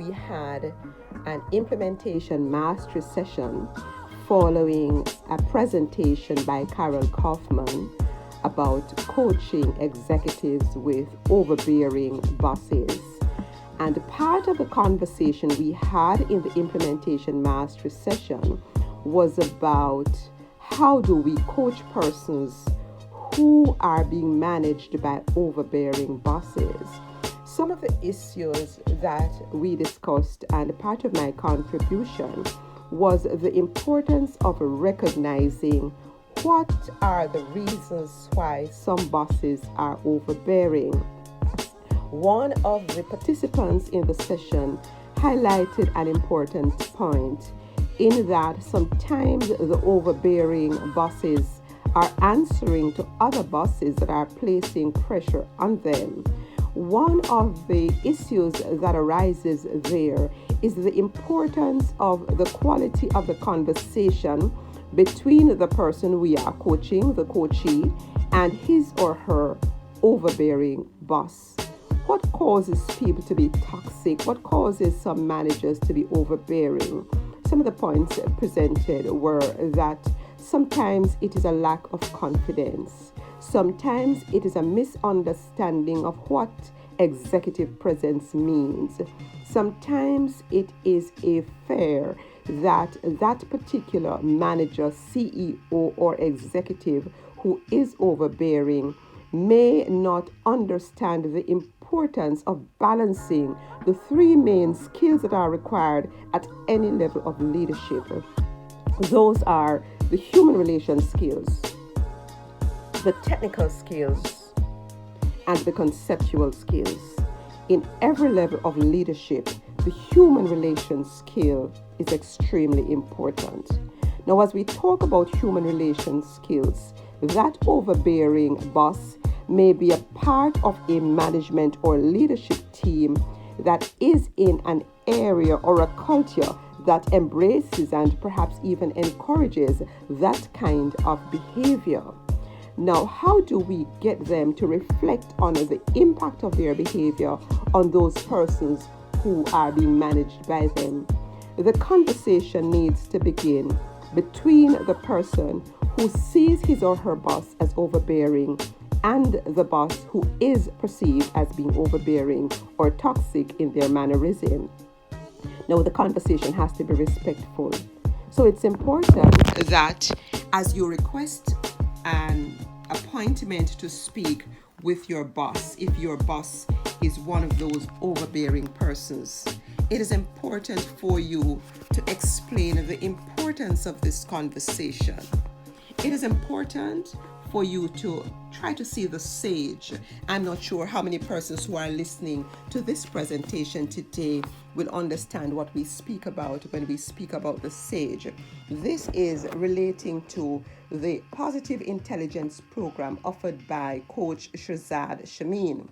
we had an implementation mastery session following a presentation by Carol Kaufman about coaching executives with overbearing bosses. And part of the conversation we had in the implementation mastery session was about how do we coach persons who are being managed by overbearing bosses. Some of the issues that we discussed and part of my contribution was the importance of recognizing what are the reasons why some bosses are overbearing. One of the participants in the session highlighted an important point in that sometimes the overbearing bosses are answering to other bosses that are placing pressure on them. One of the issues that arises there is the importance of the quality of the conversation between the person we are coaching, the coachee, and his or her overbearing boss. What causes people to be toxic? What causes some managers to be overbearing? Some of the points presented were that sometimes it is a lack of confidence. Sometimes it is a misunderstanding of what executive presence means. Sometimes it is a fear that that particular manager, CEO, or executive who is overbearing may not understand the importance of balancing the three main skills that are required at any level of leadership. Those are the human relations skills, the technical skills, and the conceptual skills. In every level of leadership, the human relations skill is extremely important. Now, as we talk about human relations skills, that overbearing boss may be a part of a management or leadership team that is in an area or a culture that embraces and perhaps even encourages that kind of behavior. Now, how do we get them to reflect on the impact of their behavior on those persons who are being managed by them? The conversation needs to begin between the person who sees his or her boss as overbearing and the boss who is perceived as being overbearing or toxic in their mannerism. Now, the conversation has to be respectful. So it's important that as you request an appointment to speak with your boss, if your boss is one of those overbearing persons, it is important for you to explain the importance of this conversation. It is important for you to try to see the sage. I'm not sure how many persons who are listening to this presentation today will understand what we speak about when we speak about the sage. This is relating to the Positive Intelligence program offered by Coach Shazad Shamin.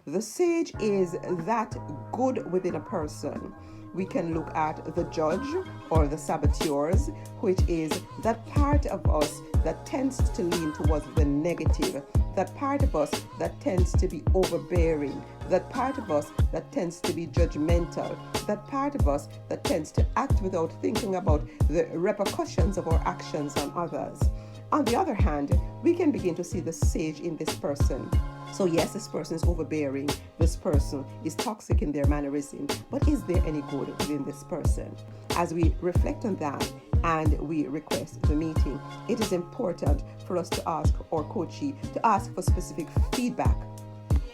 The sage is that good within a person. We can look at the judge or the saboteurs, which is that part of us that tends to lean towards the negative, that part of us that tends to be overbearing, that part of us that tends to be judgmental, that part of us that tends to act without thinking about the repercussions of our actions on others. On the other hand, we can begin to see the sage in this person. So yes, this person is overbearing, this person is toxic in their mannerism, but is there any good within this person? As we reflect on that and we request the meeting, it is important for us to ask our coachee to ask for specific feedback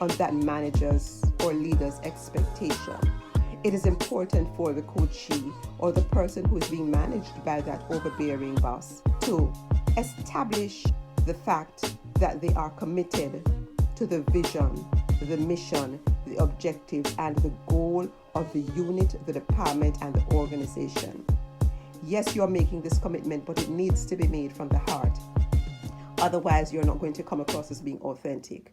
on that manager's or leader's expectation. It is important for the coachee or the person who is being managed by that overbearing boss to establish the fact that they are committed to the vision, the mission, the objective, and the goal of the unit, the department, and the organization. Yes, you're making this commitment, but it needs to be made from the heart. Otherwise, you're not going to come across as being authentic.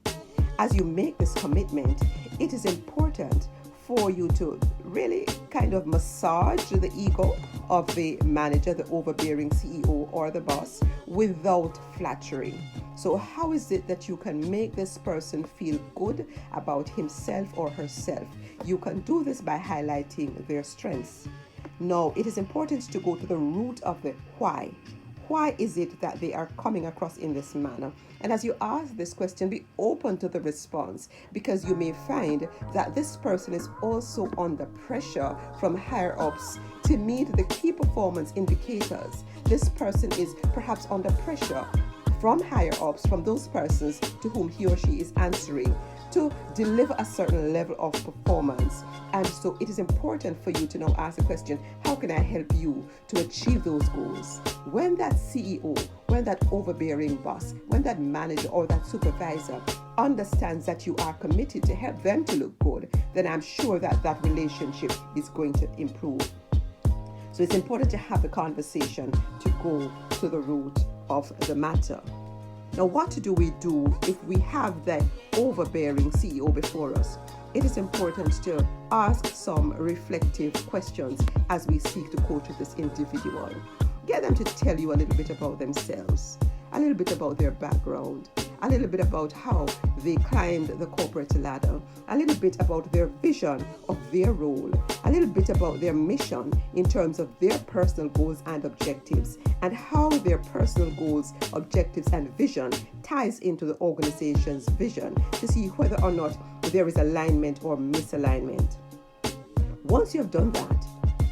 As you make this commitment, it is important for you to really kind of massage the ego of the manager, the overbearing CEO or the boss, without flattery. So how is it that you can make this person feel good about himself or herself? You can do this by highlighting their strengths. Now, it is important to go to the root of the why. Why is it that they are coming across in this manner? And as you ask this question, be open to the response, because you may find that this person is also under pressure from higher ups to meet the key performance indicators. This person is perhaps under pressure from higher ups, from those persons to whom he or she is answering, to deliver a certain level of performance. And so it is important for you to now ask the question, how can I help you to achieve those goals? When that CEO, when that overbearing boss, when that manager or that supervisor understands that you are committed to help them to look good, then I'm sure that that relationship is going to improve. So it's important to have the conversation to go to the root of the matter. Now, what do we do if we have the overbearing CEO before us? It is important to ask some reflective questions as we seek to coach this individual. Get them to tell you a little bit about themselves, a little bit about their background, a little bit about how they climbed the corporate ladder, a little bit about their vision of their role, a little bit about their mission in terms of their personal goals and objectives, and how their personal goals, objectives, and vision ties into the organization's vision to see whether or not there is alignment or misalignment. Once you have done that,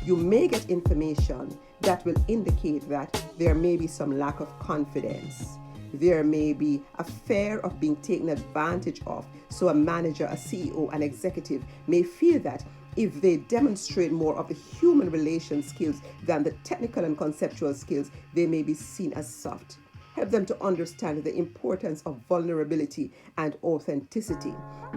you may get information that will indicate that there may be some lack of confidence. There may be a fear of being taken advantage of. So a manager, a CEO, an executive may feel that if they demonstrate more of the human relation skills than the technical and conceptual skills, they may be seen as soft. Help them to understand the importance of vulnerability and authenticity.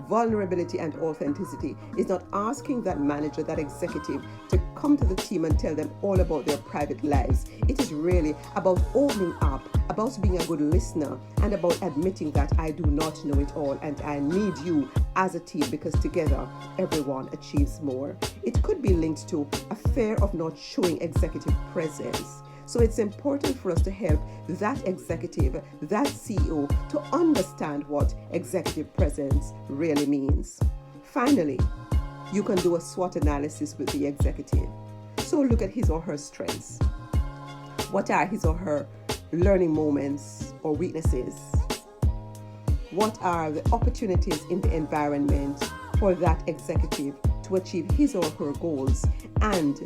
Vulnerability and authenticity is not asking that manager, that executive, to come to the team and tell them all about their private lives. It is really about opening up, about being a good listener, and about admitting that I do not know it all and I need you as a team, because together everyone achieves more. It could be linked to a fear of not showing executive presence. So it's important for us to help that executive, that CEO, to understand what executive presence really means. Finally, you can do a SWOT analysis with the executive. So look at his or her strengths. What are his or her learning moments or weaknesses? What are the opportunities in the environment for that executive to achieve his or her goals, and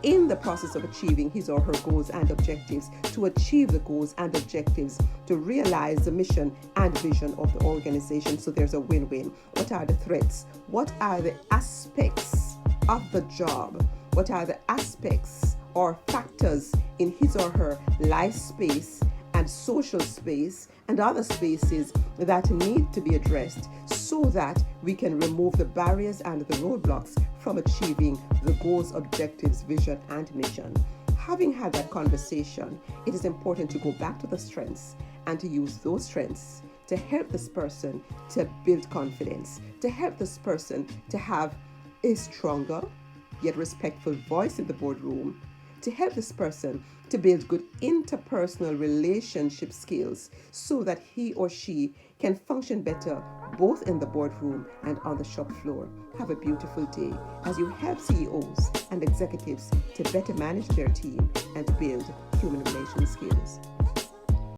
in the process of achieving his or her goals and objectives, to achieve the goals and objectives, to realize the mission and vision of the organization, so there's a win-win. What are the threats? What are the aspects of the job? What are the aspects or factors in his or her life space and social space and other spaces that need to be addressed, so that we can remove the barriers and the roadblocks from achieving the goals, objectives, vision, and mission. Having had that conversation, it is important to go back to the strengths and to use those strengths to help this person to build confidence, to help this person to have a stronger yet respectful voice in the boardroom, to help this person to build good interpersonal relationship skills, so that he or she can function better both in the boardroom and on the shop floor. Have a beautiful day as you help CEOs and executives to better manage their team and build human relation skills.